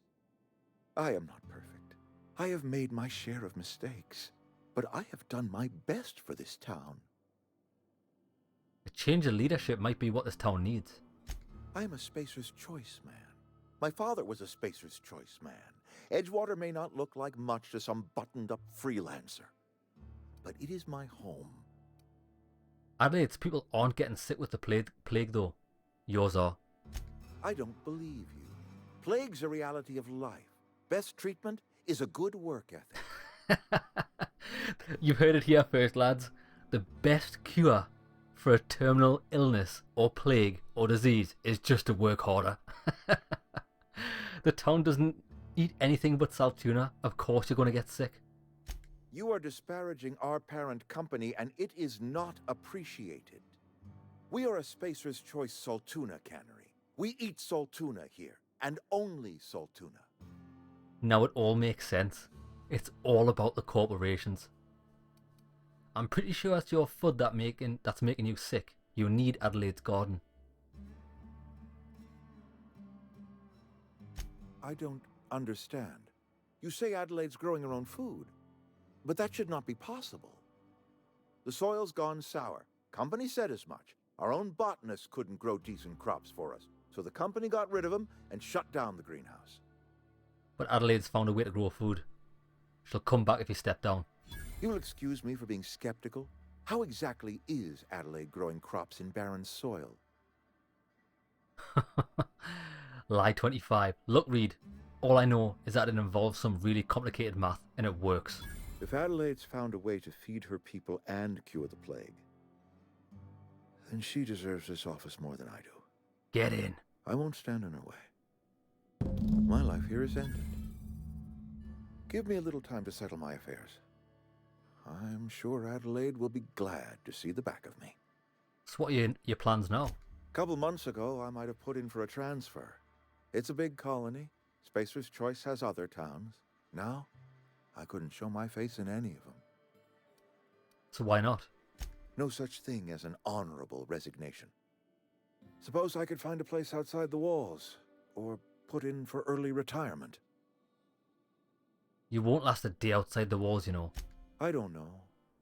I am not perfect. I have made my share of mistakes. But I have done my best for this town. A change of leadership might be what this town needs. I am a Spacer's Choice man. My father was a Spacer's Choice man. Edgewater may not look like much to some buttoned-up freelancer. But it is my home. Adelaide's people aren't getting sick with the plague though. Yours are. I don't believe you. Plague's a reality of life. Best treatment is a good work ethic. You've heard it here first, lads. The best cure for a terminal illness or plague or disease is just to work harder. The town doesn't eat anything but salt tuna. Of course you're going to get sick. You are disparaging our parent company, and it is not appreciated. We are a Spacer's Choice salt tuna cannery. We eat salt tuna here, and only salt tuna. Now it all makes sense. It's all about the corporations. I'm pretty sure it's your food that's making you sick. You need Adelaide's garden. I don't understand. You say Adelaide's growing her own food, but that should not be possible. The soil's gone sour. Company said as much. Our own botanist couldn't grow decent crops for us, so the company got rid of him and shut down the greenhouse. But Adelaide's found a way to grow food. She'll come back if you step down. You'll excuse me for being skeptical. How exactly is Adelaide growing crops in barren soil? Lie 25. Look, Reed. All I know is that it involves some really complicated math, and it works. If Adelaide's found a way to feed her people and cure the plague, then she deserves this office more than I do. Get in. I won't stand in her way. My life here is ended. Give me a little time to settle my affairs. I'm sure Adelaide will be glad to see the back of me. So what are your plans now? A couple months ago, I might have put in for a transfer. It's a big colony. Spacer's Choice has other towns. Now, I couldn't show my face in any of them. So why not? No such thing as an honorable resignation. Suppose I could find a place outside the walls, or put in for early retirement. You won't last a day outside the walls, you know. I don't know.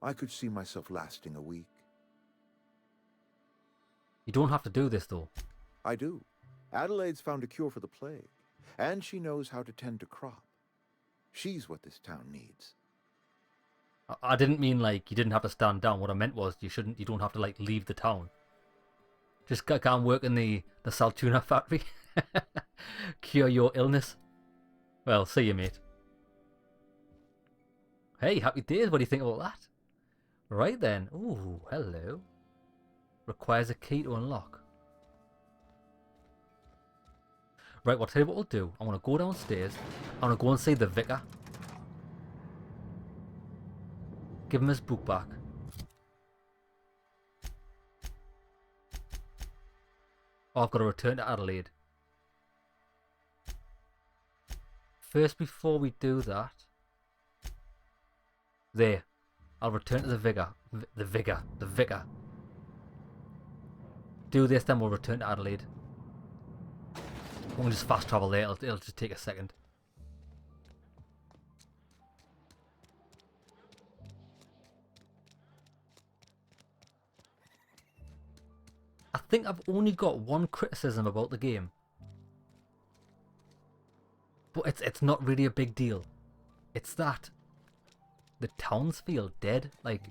I could see myself lasting a week. You don't have to do this, though. I do. Adelaide's found a cure for the plague, and she knows how to tend to crop. She's what this town needs. I didn't mean like you didn't have to stand down. What I meant was you don't have to like leave the town. Just go and work in the salt tuna factory. Cure your illness. Well, see you, mate. Hey, happy days. What do you think about that? Right then. Ooh, hello. Requires a key to unlock. Right, well, I'll tell you what we'll do. I want to go downstairs. I want to go and see the Vicar. Give him his book back. Oh, I've got to return to Adelaide. First, before we do that... There. I'll return to the Vicar. The Vicar. Do this, then we'll return to Adelaide. We'll just fast travel there. It'll just take a second. I think I've only got one criticism about the game. But it's not really a big deal. It's that the towns feel dead. Like,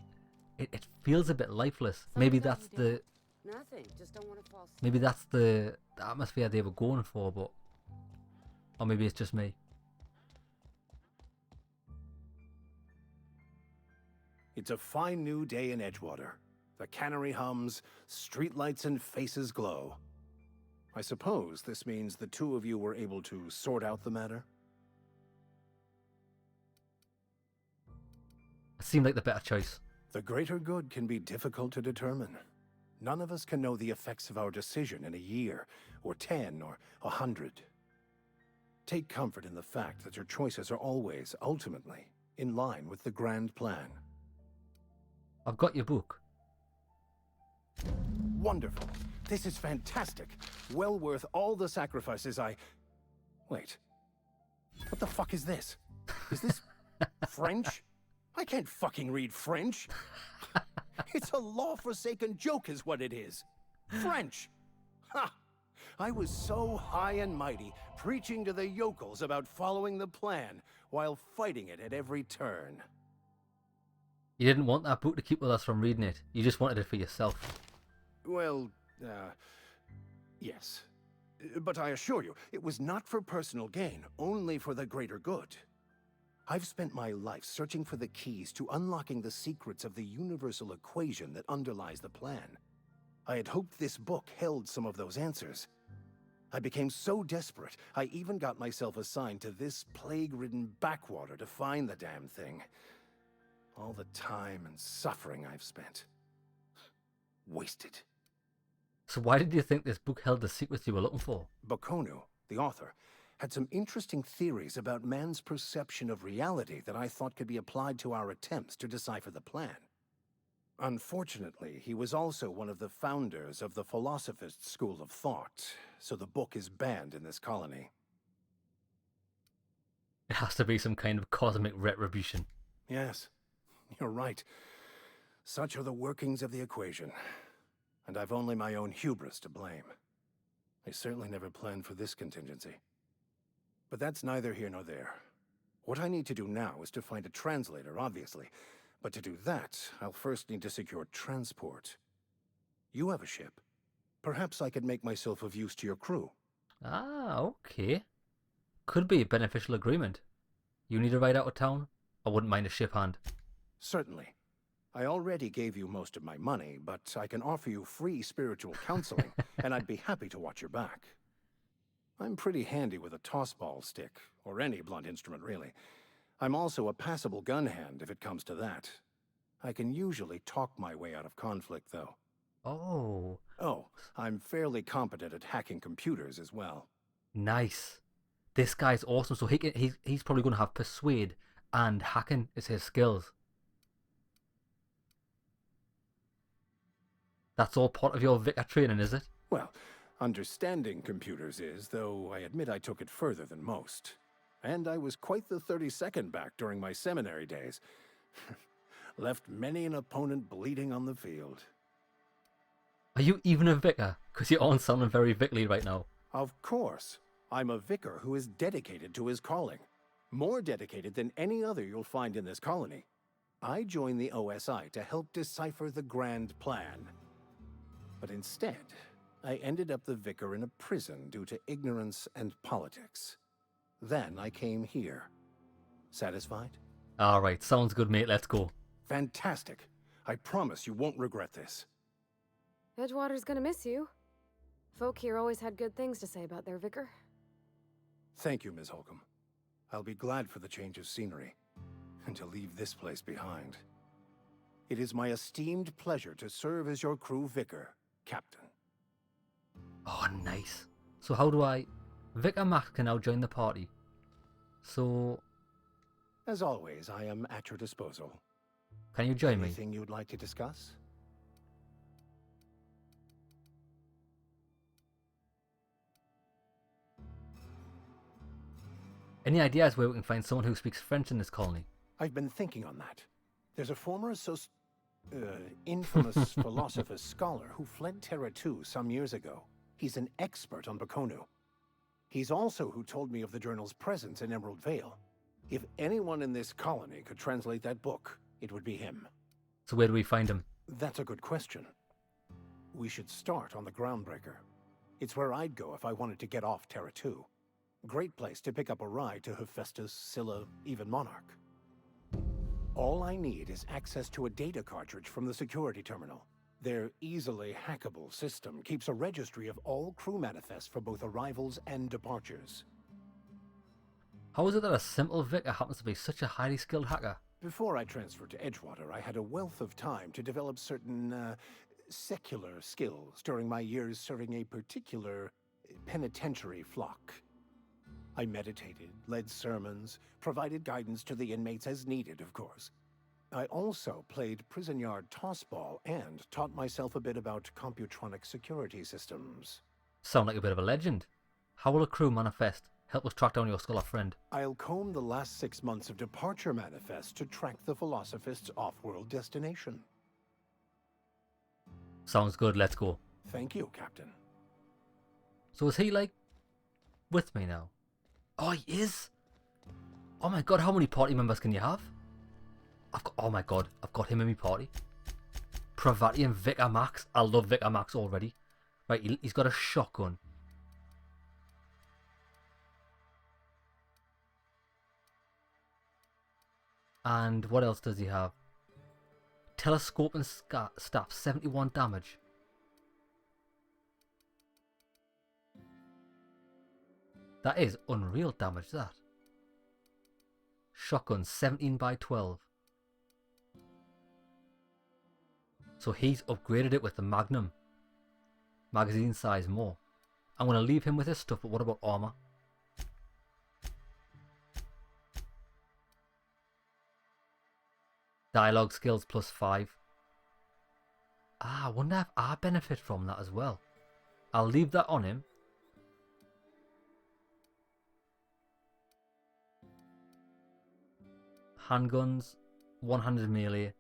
it feels a bit lifeless. Maybe that's the... Nothing. Just don't want to fall. Maybe that's the atmosphere they were going for, but... Or maybe it's just me. It's a fine new day in Edgewater. The cannery hums, streetlights and faces glow. I suppose this means the two of you were able to sort out the matter? It seemed like the better choice. The greater good can be difficult to determine. None of us can know the effects of our decision in a year, or 10, or 100. Take comfort in the fact that your choices are always, ultimately, in line with the grand plan. I've got your book. Wonderful. This is fantastic. Well worth all the sacrifices I... Wait. What the fuck is this? Is this French? I can't fucking read French. It's a law-forsaken joke is what it is. French. Ha! I was so high and mighty, preaching to the yokels about following the plan, while fighting it at every turn. You didn't want that book to keep with us from reading it. You just wanted it for yourself. Well, yes. But I assure you, it was not for personal gain, only for the greater good. I've spent my life searching for the keys to unlocking the secrets of the universal equation that underlies the plan. I had hoped this book held some of those answers. I became so desperate, I even got myself assigned to this plague-ridden backwater to find the damn thing. All the time and suffering I've spent. Wasted. So why did you think this book held the secrets you were looking for? Bakonu, the author, had some interesting theories about man's perception of reality that I thought could be applied to our attempts to decipher the plan. Unfortunately, he was also one of the founders of the Philosophist school of thought, so the book is banned in this colony. It has to be some kind of cosmic retribution. Yes, you're right. Such are the workings of the equation, and I've only my own hubris to blame. I certainly never planned for this contingency. But that's neither here nor there. What I need to do now is to find a translator, obviously. But to do that, I'll first need to secure transport. You have a ship. Perhaps I could make myself of use to your crew. Ah, okay. Could be a beneficial agreement. You need a ride out of town? I wouldn't mind a ship hand. Certainly. I already gave you most of my money, but I can offer you free spiritual counseling, and I'd be happy to watch your back. I'm pretty handy with a tossball stick, or any blunt instrument, really. I'm also a passable gun hand, if it comes to that. I can usually talk my way out of conflict, though. Oh. Oh, I'm fairly competent at hacking computers as well. Nice. This guy's awesome, so he's probably going to have persuade and hacking is his skills. That's all part of your Vicar training, is it? Well, understanding computers is, though I admit I took it further than most. And I was quite the 32nd back during my seminary days. Left many an opponent bleeding on the field. Are you even a vicar? Because you aren't sounding very vicarly right now. Of course. I'm a vicar who is dedicated to his calling. More dedicated than any other you'll find in this colony. I joined the OSI to help decipher the grand plan. But instead, I ended up the vicar in a prison due to ignorance and politics. Then I came here. Satisfied? Alright, sounds good, mate. Let's go. Fantastic. I promise you won't regret this. Edgewater's gonna miss you. Folk here always had good things to say about their vicar. Thank you, Ms. Holcomb. I'll be glad for the change of scenery, and to leave this place behind. It is my esteemed pleasure to serve as your crew vicar, Captain. Oh, nice. So how do I... Vicar Max can now join the party. So... As always, I am at your disposal. Can you join me? Anything you'd like to discuss? Any ideas where we can find someone who speaks French in this colony? I've been thinking on that. There's a former infamous philosopher's scholar who fled Terra 2 some years ago. He's an expert on Bakonu. He's also who told me of the journal's presence in Emerald Vale. If anyone in this colony could translate that book, it would be him. So where do we find him? That's a good question. We should start on the Groundbreaker. It's where I'd go if I wanted to get off Terra 2. Great place to pick up a ride to Hephaestus, Scylla, even Monarch. All I need is access to a data cartridge from the security terminal. Their easily hackable system keeps a registry of all crew manifests for both arrivals and departures. How is it that a simple vicar happens to be such a highly skilled hacker? Before I transferred to Edgewater, I had a wealth of time to develop certain, secular skills during my years serving a particular penitentiary flock. I meditated, led sermons, provided guidance to the inmates as needed, of course. I also played prison yard tossball and taught myself a bit about computronic security systems. Sound like a bit of a legend. How will a crew manifest help us track down your scholar friend? I'll comb the last 6 months of departure manifest to track the Philosophist's off-world destination. Sounds good, let's go. Thank you, Captain. So is he, like, with me now? Oh, he is? Oh my god, how many party members can you have? Oh my god, I've got him in my party. Pravati and Vicar Max. I love Vicar Max already. Right, he's got a shotgun. And what else does he have? Telescope and staff, 71 damage. That is unreal damage, that. Shotgun, 17 by 12. So he's upgraded it with the Magnum. Magazine size more. I'm going to leave him with his stuff, but what about armor? Dialogue skills +5. I wonder if I benefit from that as well. I'll leave that on him. Handguns, 100 melee.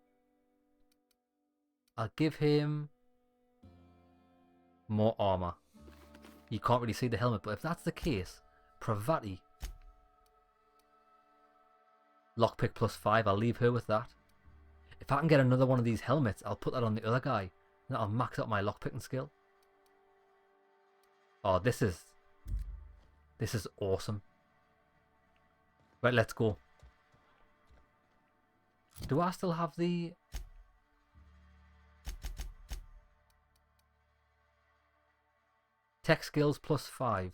I'll give him more armor. You can't really see the helmet, but if that's the case, Pravati. Lockpick +5, I'll leave her with that. If I can get another one of these helmets, I'll put that on the other guy. And that'll max out my lockpicking skill. Oh, this is awesome. Right, let's go. Do I still have the... Tech skills +5.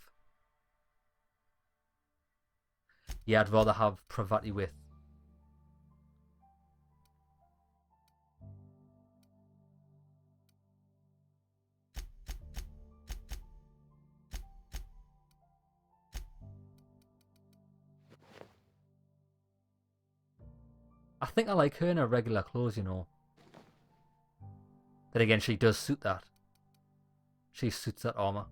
Yeah, I'd rather have Pravati with. I think I like her in her regular clothes, you know. Then again, she does suit that. She suits that armor.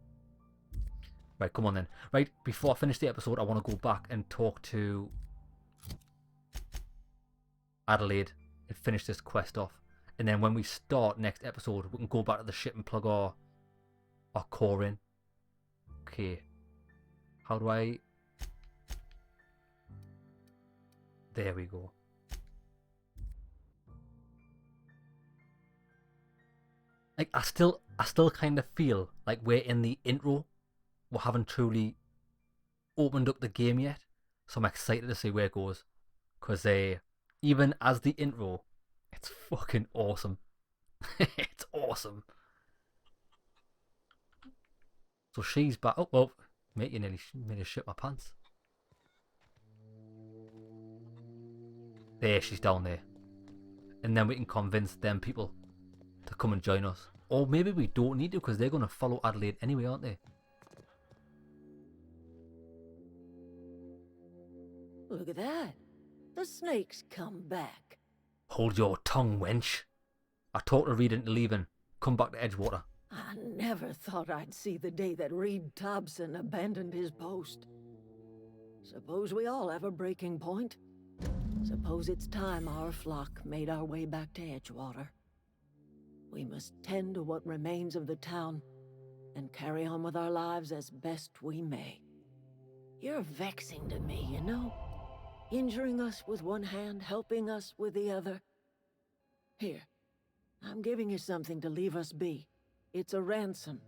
Right, come on then. Right, before I finish the episode, I want to go back and talk to Adelaide and finish this quest off. And then when we start next episode, we can go back to the ship and plug our core in. Okay. How do I... There we go. Like, I still kind of feel like we're in the intro. We haven't truly opened up the game yet. So I'm excited to see where it goes. Because even as the intro, it's fucking awesome. It's awesome. So she's back. Oh, well, mate, you nearly made me shit my pants. There, she's down there. And then we can convince them people to come and join us. Or maybe we don't need to, because they're going to follow Adelaide anyway, aren't they? Look at that. The snake's come back. Hold your tongue, wench. I talked to Reed into leaving. Come back to Edgewater. I never thought I'd see the day that Reed Thompson abandoned his post. Suppose we all have a breaking point. Suppose it's time our flock made our way back to Edgewater. We must tend to what remains of the town and carry on with our lives as best we may. You're vexing to me, you know? Injuring us with one hand, helping us with the other. Here, I'm giving you something to leave us be. It's a ransom,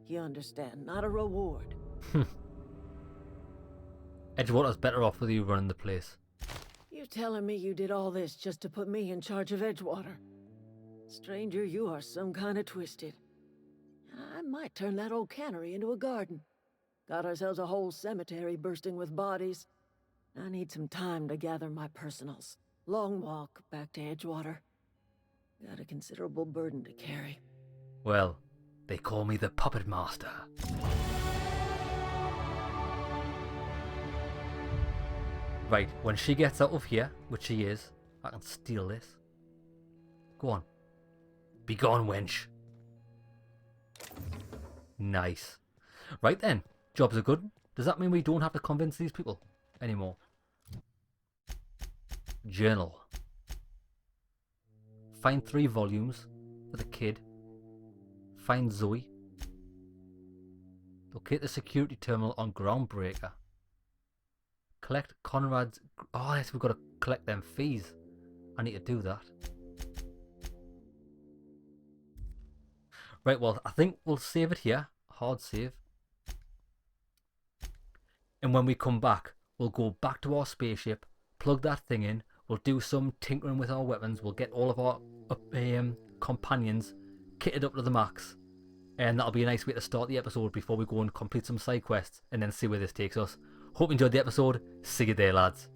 you understand, not a reward. Edgewater's better off with you running the place. You telling me you did all this just to put me in charge of Edgewater? Stranger, you are some kind of twisted. I might turn that old cannery into a garden. Got ourselves a whole cemetery bursting with bodies. I need some time to gather my personals. Long walk back to Edgewater. Got a considerable burden to carry. Well, they call me the Puppet Master. Right, when she gets out of here, which she is, I can steal this. Go on. Be gone, wench. Nice. Right then, jobs are good. Does that mean we don't have to convince these people anymore? Journal. Find 3 volumes for the kid. Find Zoe. Locate the security terminal on Groundbreaker. Collect Conrad's... Oh, yes, we've got to collect them fees. I need to do that. Right, well, I think we'll save it here. Hard save. And when we come back, we'll go back to our spaceship, plug that thing in, We'll do some tinkering with our weapons. We'll get all of our companions kitted up to the max. And that'll be a nice way to start the episode before we go and complete some side quests and then see where this takes us. Hope you enjoyed the episode. See you there, lads.